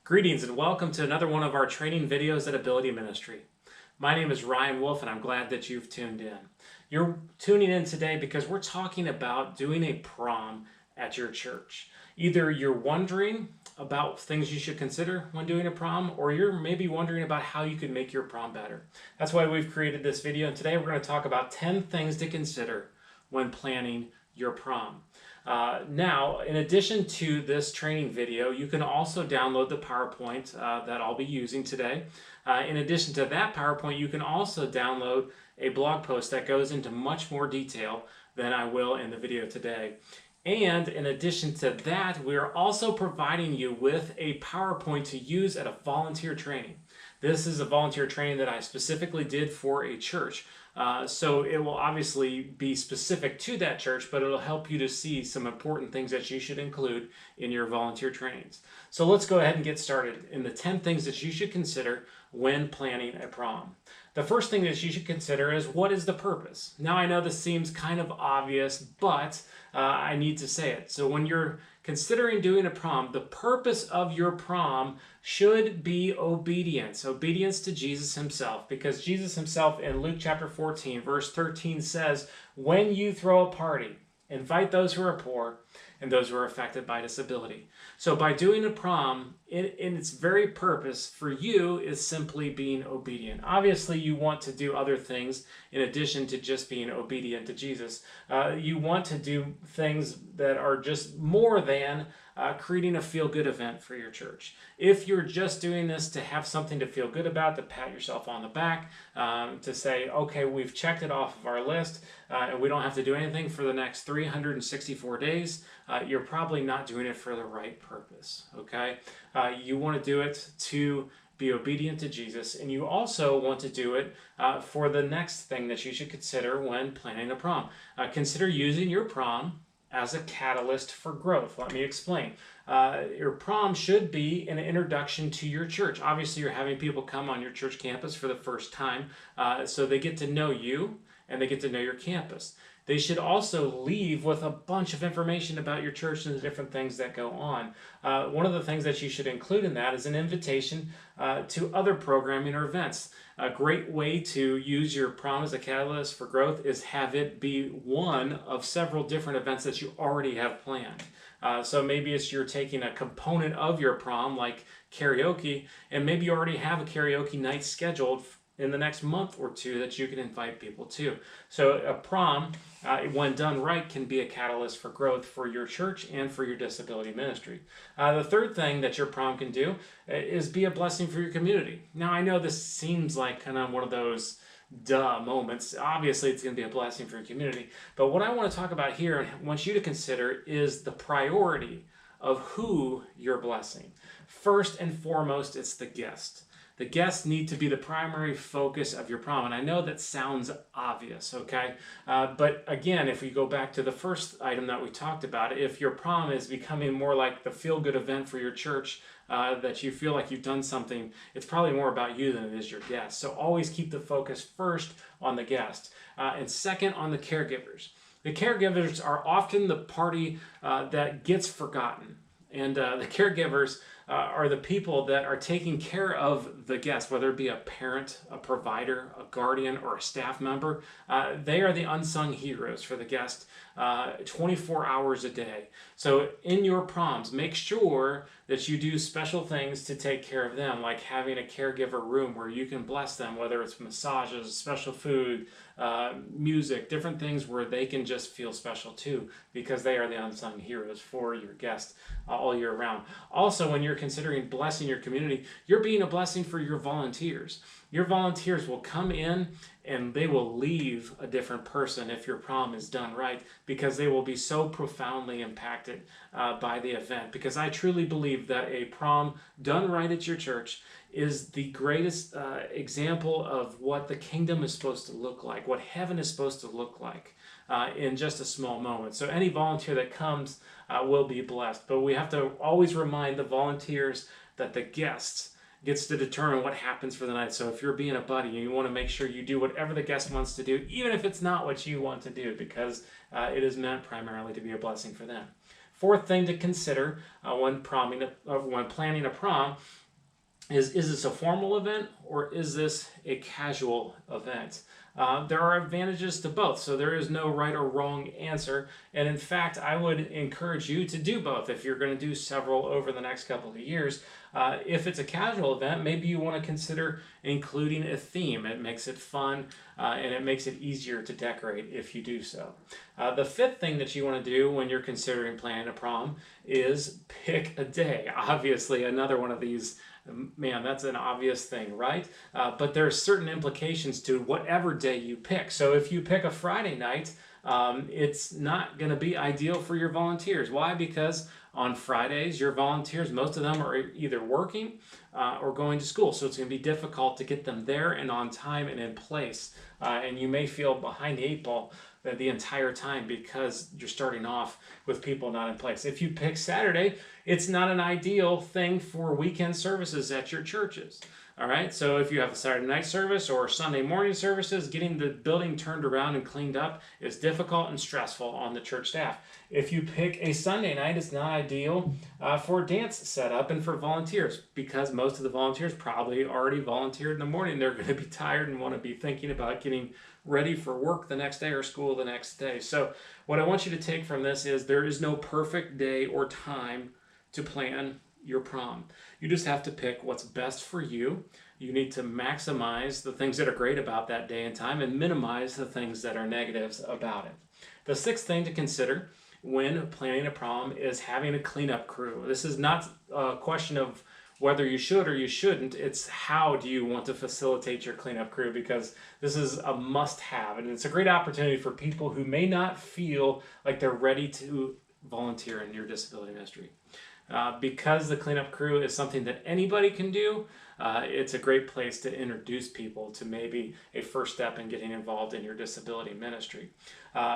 Greetings and welcome to another one of our training videos at Ability Ministry. My name is Ryan Wolfe and I'm glad that you've tuned in. You're tuning in today because we're talking about doing a prom at your church. Either you're wondering about things you should consider when doing a prom, or you're maybe wondering about how you can make your prom better. That's why we've created this video, and today we're going to talk about 10 things to consider when planning your prom. Now, in addition to this training video, you can also download the PowerPoint that I'll be using today. In addition to that PowerPoint, you can also download a blog post that goes into much more detail than I will in the video today. And in addition to that, we are also providing you with a PowerPoint to use at a volunteer training. This is a volunteer training that I specifically did for a church. So it will obviously be specific to that church, but it'll help you to see some important things that you should include in your volunteer trainings. So let's go ahead and get started in the 10 things that you should consider when planning a prom. The first thing that you should consider is, what is the purpose? Now, I know this seems kind of obvious, but I need to say it. So when you're considering doing a prom, the purpose of your prom should be obedience. Obedience to Jesus himself. Because Jesus himself in Luke chapter 14, verse 13 says, when you throw a party, invite those who are poor and those who are affected by disability. So by doing a prom, in its very purpose for you is simply being obedient. Obviously, you want to do other things in addition to just being obedient to Jesus. You want to do things that are just more than creating a feel-good event for your church. If you're just doing this to have something to feel good about, to pat yourself on the back, to say, okay, we've checked it off of our list, and we don't have to do anything for the next 364 days, you're probably not doing it for the right purpose, okay? You want to do it to be obedient to Jesus, and you also want to do it for the next thing that you should consider when planning a prom. Consider using your prom as a catalyst for growth. Let me explain. Your prom should be an introduction to your church. Obviously, you're having people come on your church campus for the first time, so they get to know you and they get to know your campus. They should also leave with a bunch of information about your church and the different things that go on. One of the things that you should include in that is an invitation to other programming or events. A great way to use your prom as a catalyst for growth is have it be one of several different events that you already have planned. So maybe it's you're taking a component of your prom, like karaoke, and maybe you already have a karaoke night scheduled in the next month or two that you can invite people to. So a prom, when done right, can be a catalyst for growth for your church and for your disability ministry. The third thing that your prom can do is be a blessing for your community. Now, I know this seems like kind of one of those duh moments. Obviously, it's going to be a blessing for your community. But what I want to talk about here and want you to consider is the priority of who you're blessing. First and foremost, it's the guest. The guests need to be the primary focus of your prom. And I know that sounds obvious, okay? But again, if we go back to the first item that we talked about, if your prom is becoming more like the feel-good event for your church, that you feel like you've done something, it's probably more about you than it is your guests. So always keep the focus first on the guest, and second on the caregivers. The caregivers are often the party that gets forgotten. And the caregivers are the people that are taking care of the guest, whether it be a parent, a provider, a guardian, or a staff member. They are the unsung heroes for the guest 24 hours a day. So in your proms, make sure that you do special things to take care of them, like having a caregiver room where you can bless them, whether it's massages, special food, music, different things where they can just feel special too, because they are the unsung heroes for your guests all year round. Also, when you're considering blessing your community, you're being a blessing for your volunteers. Your volunteers will come in and they will leave a different person if your prom is done right, because they will be so profoundly impacted by the event. Because I truly believe that a prom done right at your church is the greatest example of what the kingdom is supposed to look like, what heaven is supposed to look like in just a small moment. So any volunteer that comes will be blessed. But we have to always remind the volunteers that the guests gets to determine what happens for the night. So if you're being a buddy, you want to make sure you do whatever the guest wants to do, even if it's not what you want to do, because it is meant primarily to be a blessing for them. Fourth thing to consider when planning a prom is this a formal event or is this a casual event? There are advantages to both, so there is no right or wrong answer. And in fact, I would encourage you to do both if you're going to do several over the next couple of years. If it's a casual event, maybe you want to consider including a theme. It makes it fun and it makes it easier to decorate if you do so. The fifth thing that you want to do when you're considering planning a prom is pick a day. Obviously, another one of these, man, that's an obvious thing, right? But there are certain implications to whatever day you pick. So if you pick a Friday night, it's not going to be ideal for your volunteers. Why? Because on Fridays, your volunteers, most of them are either working or going to school. So it's going to be difficult to get them there and on time and in place. And you may feel behind the eight ball the entire time because you're starting off with people not in place. If you pick Saturday, it's not an ideal thing for weekend services at your churches. All right, so if you have a Saturday night service or Sunday morning services, getting the building turned around and cleaned up is difficult and stressful on the church staff. If you pick a Sunday night, it's not ideal for dance setup and for volunteers because most of the volunteers probably already volunteered in the morning. They're going to be tired and want to be thinking about getting ready for work the next day or school the next day. So what I want you to take from this is there is no perfect day or time to plan your prom. You just have to pick what's best for you. You need to maximize the things that are great about that day and time and minimize the things that are negatives about it. The sixth thing to consider when planning a prom is having a cleanup crew. This is not a question of whether you should or you shouldn't. It's how do you want to facilitate your cleanup crew, because this is a must-have, and it's a great opportunity for people who may not feel like they're ready to volunteer in your disability ministry. Because the cleanup crew is something that anybody can do, it's a great place to introduce people to maybe a first step in getting involved in your disability ministry.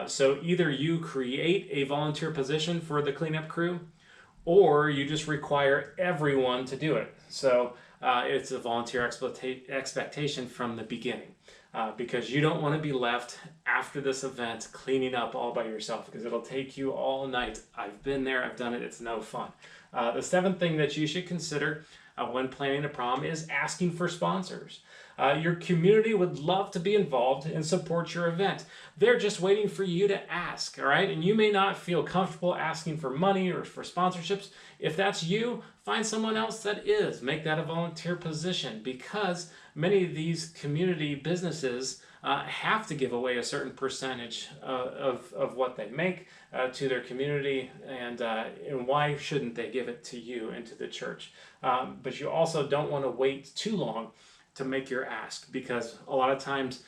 So either you create a volunteer position for the cleanup crew, or you just require everyone to do it. So it's a volunteer expectation from the beginning. Because you don't want to be left after this event cleaning up all by yourself, because it'll take you all night. I've been there, I've done it, it's no fun. The seventh thing that you should consider when planning a prom is asking for sponsors. Your community would love to be involved and support your event. They're just waiting for you to ask, all right? And you may not feel comfortable asking for money or for sponsorships. If that's you, find someone else that is. Make that a volunteer position, because many of these community businesses have to give away a certain percentage of what they make to their community, and why shouldn't they give it to you and to the church? But you also don't want to wait too long to make your ask, because a lot of times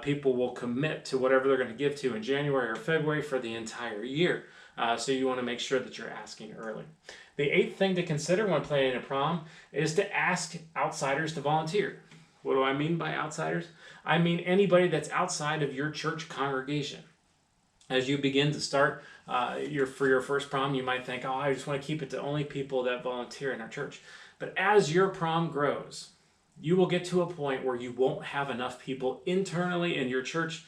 people will commit to whatever they're going to give to in January or February for the entire year. So you want to make sure that you're asking early. The eighth thing to consider when planning a prom is to ask outsiders to volunteer. What do I mean by outsiders? I mean anybody that's outside of your church congregation. As you begin to start for your first prom, you might think, oh, I just want to keep it to only people that volunteer in our church. But as your prom grows, you will get to a point where you won't have enough people internally in your church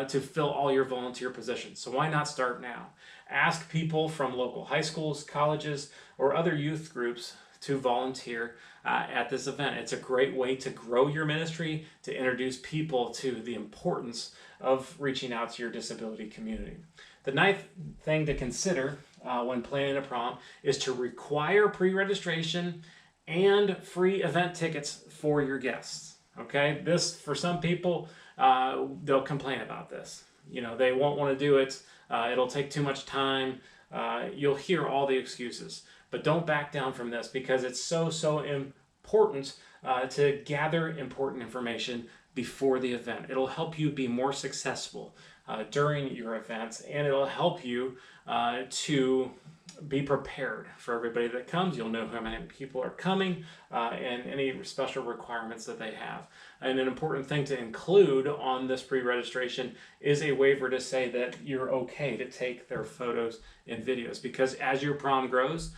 to fill all your volunteer positions. So why not start now? Ask people from local high schools, colleges, or other youth groups to volunteer at this event. It's a great way to grow your ministry, to introduce people to the importance of reaching out to your disability community. The ninth thing to consider when planning a prom is to require pre-registration and free event tickets for your guests. Okay, this, for some people, they'll complain about this. You know, they won't want to do it. It'll take too much time. You'll hear all the excuses, but don't back down from this, because it's so important to gather important information before the event. It'll help you be more successful during your events, and it'll help you to be prepared for everybody that comes. You'll know how many people are coming and any special requirements that they have. And an important thing to include on this pre-registration is a waiver to say that you're okay to take their photos and videos, because as your prom grows,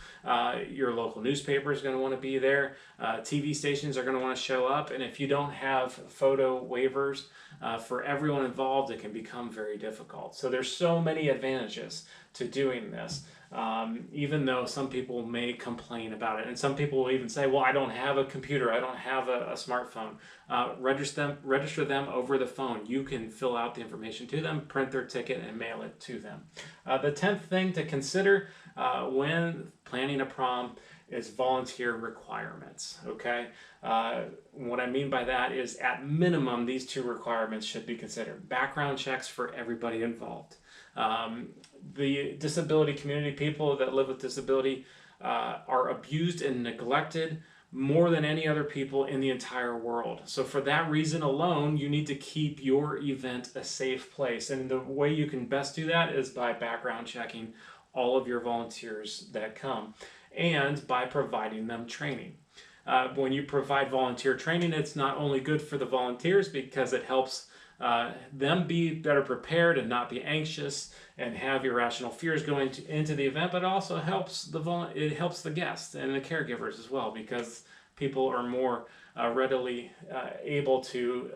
your local newspaper is going to want to be there, TV stations are going to want to show up, and if you don't have photo waivers for everyone involved, it can become very difficult. So there's so many advantages to doing this. even though some people may complain about it. And some people will even say, well, I don't have a computer, I don't have a smartphone. Register them over the phone. You can fill out the information to them, print their ticket, and mail it to them. The 10th thing to consider when planning a prom is volunteer requirements, okay? What I mean by that is, at minimum, these 2 requirements should be considered. Background checks for everybody involved. The disability community, people that live with disability, are abused and neglected more than any other people in the entire world. So for that reason alone, you need to keep your event a safe place. And the way you can best do that is by background checking all of your volunteers that come, and by providing them training. When you provide volunteer training, it's not only good for the volunteers because it helps them be better prepared and not be anxious and have irrational fears going into the event, but it also helps the guests and the caregivers as well, because people are more readily able to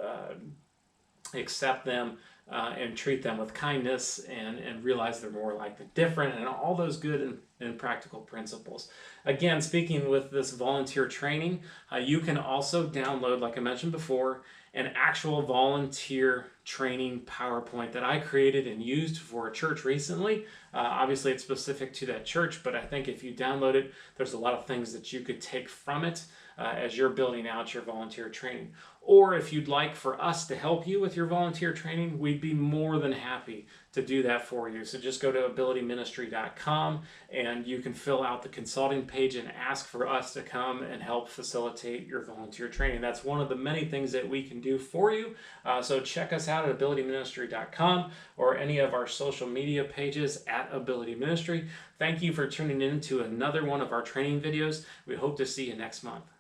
accept them and treat them with kindness, and realize they're more likely different, and all those good and practical principles. Again, speaking with this volunteer training, you can also download, like I mentioned before, an actual volunteer training PowerPoint that I created and used for a church recently. Obviously, it's specific to that church, but I think if you download it, there's a lot of things that you could take from it as you're building out your volunteer training. Or if you'd like for us to help you with your volunteer training, we'd be more than happy to do that for you. So just go to abilityministry.com and you can fill out the consulting page and ask for us to come and help facilitate your volunteer training. That's one of the many things that we can do for you. So check us out at abilityministry.com or any of our social media pages at Ability Ministry. Thank you for tuning in to another one of our training videos. We hope to see you next month.